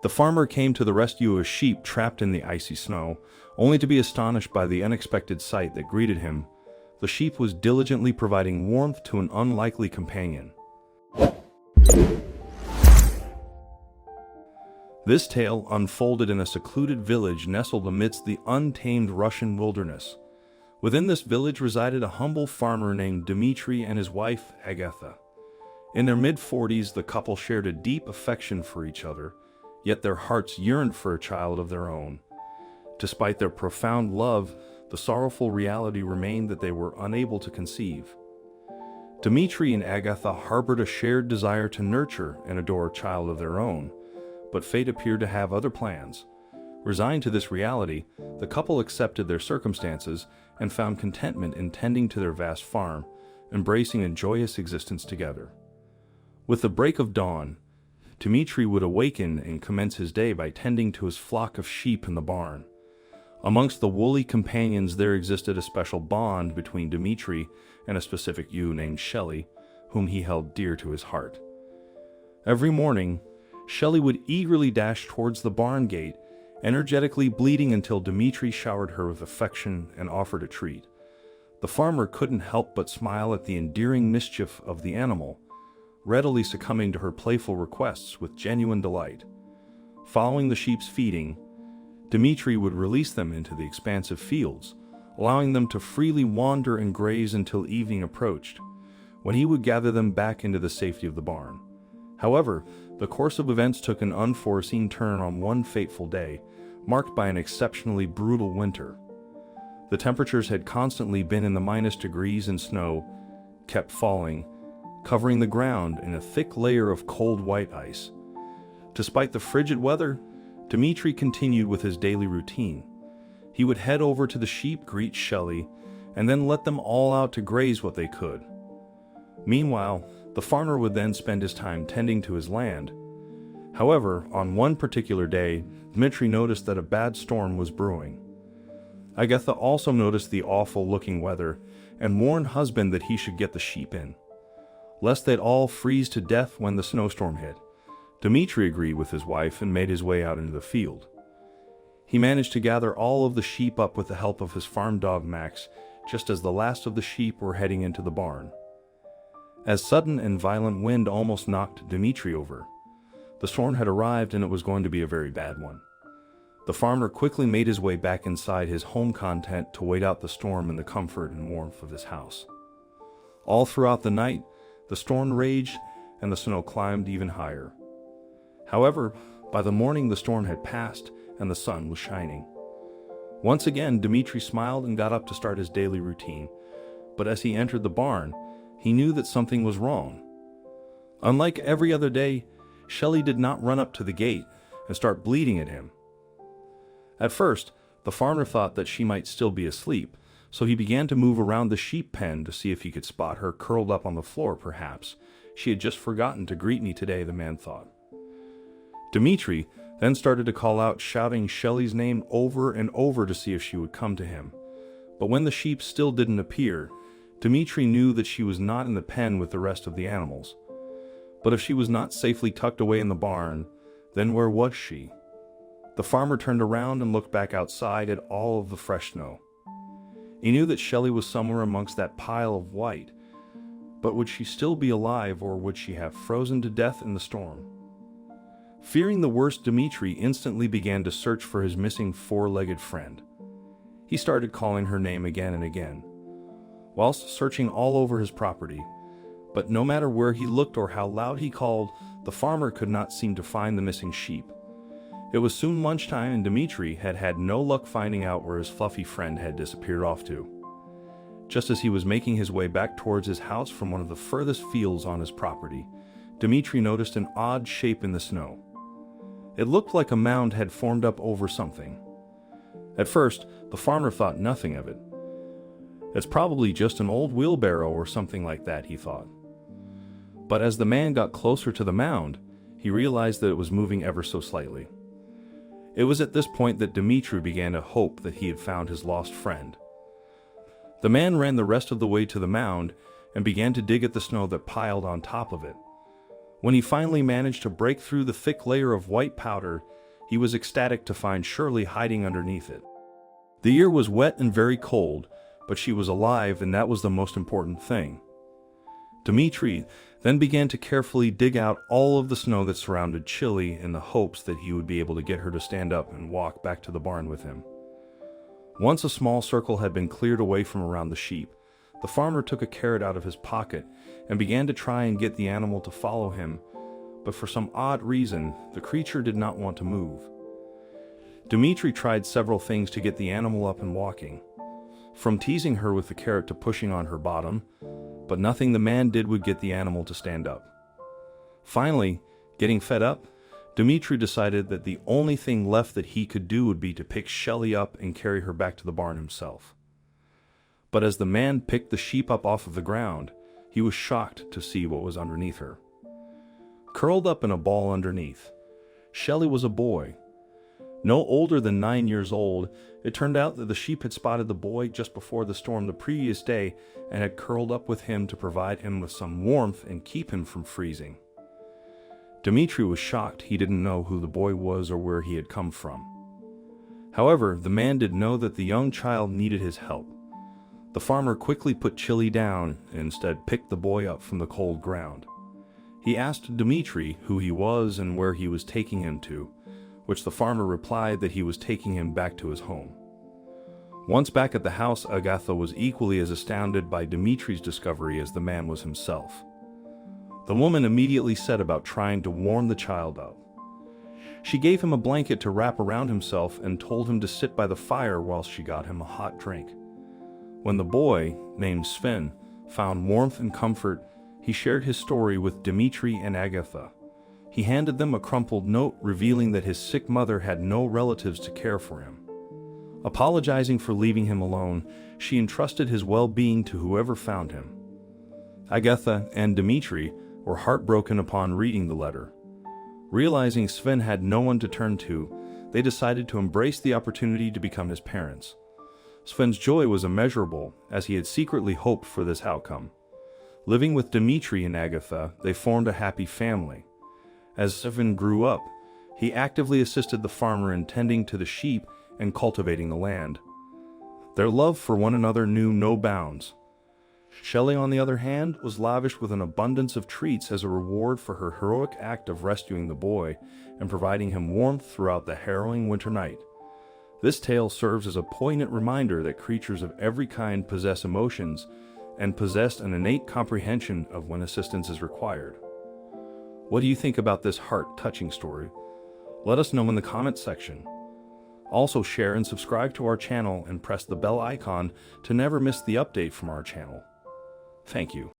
The farmer came to the rescue of a sheep trapped in the icy snow, only to be astonished by the unexpected sight that greeted him. The sheep was diligently providing warmth to an unlikely companion. This tale unfolded in a secluded village nestled amidst the untamed Russian wilderness. Within this village resided a humble farmer named Dmitri and his wife, Agatha. In their mid-40s, the couple shared a deep affection for each other, yet their hearts yearned for a child of their own. Despite their profound love, the sorrowful reality remained that they were unable to conceive. Dmitri and Agatha harbored a shared desire to nurture and adore a child of their own, but fate appeared to have other plans. Resigned to this reality, the couple accepted their circumstances and found contentment in tending to their vast farm, embracing a joyous existence together. With the break of dawn, Dmitri would awaken and commence his day by tending to his flock of sheep in the barn. Amongst the woolly companions there existed a special bond between Dmitri and a specific ewe named Shelley, whom he held dear to his heart. Every morning, Shelley would eagerly dash towards the barn gate, energetically bleating until Dmitri showered her with affection and offered a treat. The farmer couldn't help but smile at the endearing mischief of the animal, readily succumbing to her playful requests with genuine delight. Following the sheep's feeding, Dmitri would release them into the expansive fields, allowing them to freely wander and graze until evening approached, when he would gather them back into the safety of the barn. However, the course of events took an unforeseen turn on one fateful day, marked by an exceptionally brutal winter. The temperatures had constantly been in the -degrees and snow kept falling, covering the ground in a thick layer of cold white ice. Despite the frigid weather, Dmitri continued with his daily routine. He would head over to the sheep, greet Shelley, and then let them all out to graze what they could. Meanwhile, the farmer would then spend his time tending to his land. However, on one particular day, Dmitri noticed that a bad storm was brewing. Agatha also noticed the awful-looking weather and warned husband that he should get the sheep in, lest they'd all freeze to death when the snowstorm hit. Dmitri agreed with his wife and made his way out into the field. He managed to gather all of the sheep up with the help of his farm dog Max, just as the last of the sheep were heading into the barn. As sudden and violent wind almost knocked Dmitri over. The storm had arrived and it was going to be a very bad one. The farmer quickly made his way back inside his home content to wait out the storm in the comfort and warmth of his house. All throughout the night, the storm raged and the snow climbed even higher. However, by the morning the storm had passed and the sun was shining. Once again, Dmitri smiled and got up to start his daily routine, but as he entered the barn, he knew that something was wrong. Unlike every other day, Shelley did not run up to the gate and start bleating at him. At first, the farmer thought that she might still be asleep, so he began to move around the sheep pen to see if he could spot her curled up on the floor. Perhaps she had just forgotten to greet me today, the man thought. Dmitri then started to call out, shouting Shelley's name over and over to see if she would come to him. But when the sheep still didn't appear, Dmitri knew that she was not in the pen with the rest of the animals. But if she was not safely tucked away in the barn, then where was she? The farmer turned around and looked back outside at all of the fresh snow. He knew that Shelley was somewhere amongst that pile of white, but would she still be alive, or would she have frozen to death in the storm? Fearing the worst, Dmitri instantly began to search for his missing four-legged friend. He started calling her name again and again, whilst searching all over his property. But no matter where he looked or how loud he called, the farmer could not seem to find the missing sheep. It was soon lunchtime and Dmitri had had no luck finding out where his fluffy friend had disappeared off to. Just as he was making his way back towards his house from one of the furthest fields on his property, Dmitri noticed an odd shape in the snow. It looked like a mound had formed up over something. At first, the farmer thought nothing of it. It's probably just an old wheelbarrow or something like that, he thought. But as the man got closer to the mound, he realized that it was moving ever so slightly. It was at this point that Dmitri began to hope that he had found his lost friend. The man ran the rest of the way to the mound and began to dig at the snow that piled on top of it. When he finally managed to break through the thick layer of white powder, he was ecstatic to find Shirley hiding underneath it. The air was wet and very cold, but she was alive, and that was the most important thing. Dmitri then began to carefully dig out all of the snow that surrounded Chili in the hopes that he would be able to get her to stand up and walk back to the barn with him. Once a small circle had been cleared away from around the sheep, the farmer took a carrot out of his pocket and began to try and get the animal to follow him, but for some odd reason, the creature did not want to move. Dmitri tried several things to get the animal up and walking, from teasing her with the carrot to pushing on her bottom, but nothing the man did would get the animal to stand up. Finally, getting fed up, Dmitri decided that the only thing left that he could do would be to pick Shelley up and carry her back to the barn himself. But as the man picked the sheep up off of the ground, he was shocked to see what was underneath her. Curled up in a ball underneath, Shelley was a boy. No older than 9 years old, it turned out that the sheep had spotted the boy just before the storm the previous day and had curled up with him to provide him with some warmth and keep him from freezing. Dmitri was shocked he didn't know who the boy was or where he had come from. However, the man did know that the young child needed his help. The farmer quickly put Chili down and instead picked the boy up from the cold ground. He asked Dmitri who he was and where he was taking him to, which the farmer replied that he was taking him back to his home. Once back at the house, Agatha was equally as astounded by Dmitri's discovery as the man was himself. The woman immediately set about trying to warm the child up. She gave him a blanket to wrap around himself and told him to sit by the fire while she got him a hot drink. When the boy, named Sven, found warmth and comfort, he shared his story with Dmitri and Agatha. He handed them a crumpled note revealing that his sick mother had no relatives to care for him. Apologizing for leaving him alone, she entrusted his well-being to whoever found him. Agatha and Dmitri were heartbroken upon reading the letter. Realizing Sven had no one to turn to, they decided to embrace the opportunity to become his parents. Sven's joy was immeasurable, as he had secretly hoped for this outcome. Living with Dmitri and Agatha, they formed a happy family. As Sven grew up, he actively assisted the farmer in tending to the sheep and cultivating the land. Their love for one another knew no bounds. Shelley, on the other hand, was lavished with an abundance of treats as a reward for her heroic act of rescuing the boy and providing him warmth throughout the harrowing winter night. This tale serves as a poignant reminder that creatures of every kind possess emotions and possess an innate comprehension of when assistance is required. What do you think about this heart-touching story? Let us know in the comments section. Also share and subscribe to our channel and press the bell icon to never miss the update from our channel. Thank you.